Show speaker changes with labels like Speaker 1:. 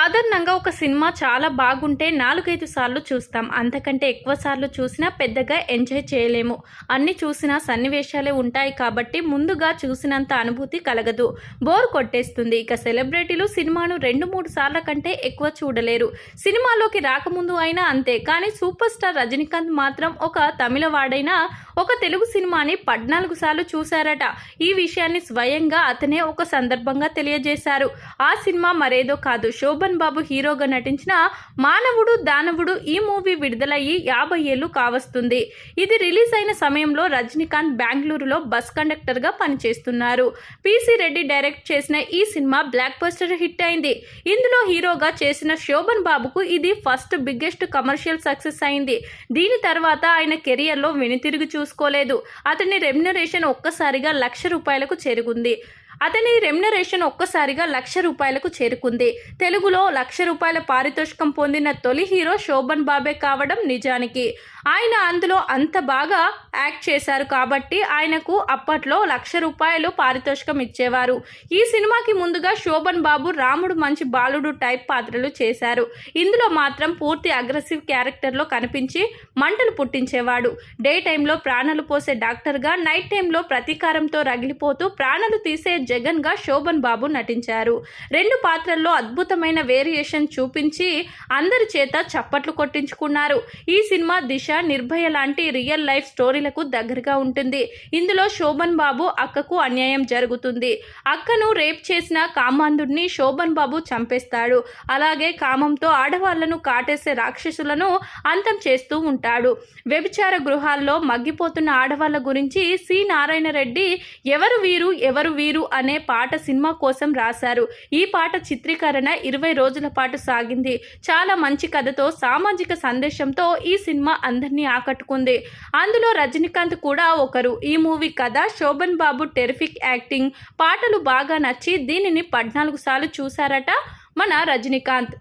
Speaker 1: సాధారణంగా ఒక సినిమా చాలా బాగుంటే 4-5 సార్లు చూస్తాం. అంతకంటే ఎక్కువ సార్లు చూసినా పెద్దగా ఎంజాయ్ చేయలేము. అన్ని చూసిన సన్నివేశాలే ఉంటాయి కాబట్టి ముందుగా చూసినంత అనుభూతి కలగదు. బోర్ కొట్టేస్తుంది. ఇక సెలబ్రిటీలు సినిమాను 2-3 సార్ల కంటే ఎక్కువ చూడలేరు. సినిమాలోకి రాకముందు అయినా అంతే. కానీ సూపర్ స్టార్ రజనీకాంత్ మాత్రం ఒక తమిళవాడైనా ఒక తెలుగు సినిమాని 14 సార్లు చూశారట. ఈ విషయాన్ని స్వయంగా అతనే ఒక సందర్భంగా తెలియజేశారు. ఆ సినిమా మరేదో కాదు, శోభన్ బాబు హీరోగా నటించిన మానవుడు దానవుడు. ఈ మూవీ విడుదలయ్యి 50 ఏళ్లు కావస్తుంది. ఇది రిలీజ్ అయిన సమయంలో రజనీకాంత్ బెంగళూరులో బస్ కండక్టర్గా పనిచేస్తున్నారు. పీసీ రెడ్డి డైరెక్ట్ చేసిన ఈ సినిమా బ్లాక్ బస్టర్ హిట్ అయింది. ఇందులో హీరోగా చేసిన శోభన్ బాబుకు ఇది ఫస్ట్ బిగ్గెస్ట్ కమర్షియల్ సక్సెస్ అయింది. దీని తర్వాత ఆయన కెరియర్లో వెనుతిరిగి చూసుకోలేదు. అతని రెమ్యునరేషన్ ఒక్కసారిగా ₹1,00,000 చేరుకుంది. తెలుగులో ₹1,00,000 పారితోషికం పొందిన తొలి హీరో శోభన్ బాబే కావడం నిజానికి. ఆయన అందులో అంత బాగా యాక్ట్ చేశారు కాబట్టి ఆయనకు అప్పట్లో ₹1,00,000 పారితోషికం ఇచ్చేవారు. ఈ సినిమాకి ముందుగా శోభన్ బాబు రాముడు మంచి బాలుడు టైప్ పాత్రలు చేశారు. ఇందులో మాత్రం పూర్తి అగ్రెసివ్ క్యారెక్టర్లో కనిపించి మంటలు పుట్టించేవాడు. డే టైంలో ప్రాణాలు పోసే డాక్టర్గా, నైట్ టైంలో ప్రతీకారంతో రగిలిపోతూ ప్రాణాలు తీసే జగన్గా శోభన్ బాబు నటించారు. 2 పాత్రల్లో అద్భుతమైన వేరియేషన్ చూపించి అందరి చేత చప్పట్లు కొట్టించుకున్నారు. ఈ సినిమా దిశ, నిర్భయ లాంటి రియల్ లైఫ్ స్టోరీలకు దగ్గరగా ఉంటుంది. ఇందులో శోభన్ బాబు అక్కకు అన్యాయం జరుగుతుంది. అక్కను రేప్ చేసిన కామాంధుడిని శోభన్ బాబు చంపేస్తాడు. అలాగే కామంతో ఆడవాళ్లను కాటేసే రాక్షసులను అంతం చేస్తూ ఉంటాడు. వ్యభిచార గృహాల్లో మగ్గిపోతున్న ఆడవాళ్ల గురించి సి నారాయణ రెడ్డి ఎవరు వీరు ఎవరు వీరు అనే పాట సినిమా కోసం రాశారు. ఈ పాట చిత్రీకరణ 20 రోజుల పాటు సాగింది. చాలా మంచి కథతో, సామాజిక సందేశంతో ఈ సినిమా అందరినీ ఆకట్టుకుంది. అందులో రజనీకాంత్ కూడా ఒకరు. ఈ మూవీ కథ, శోభన్ బాబు టెరిఫిక్ యాక్టింగ్, పాటలు బాగా నచ్చి దీనిని 14 సార్లు చూశారట మన రజనీకాంత్.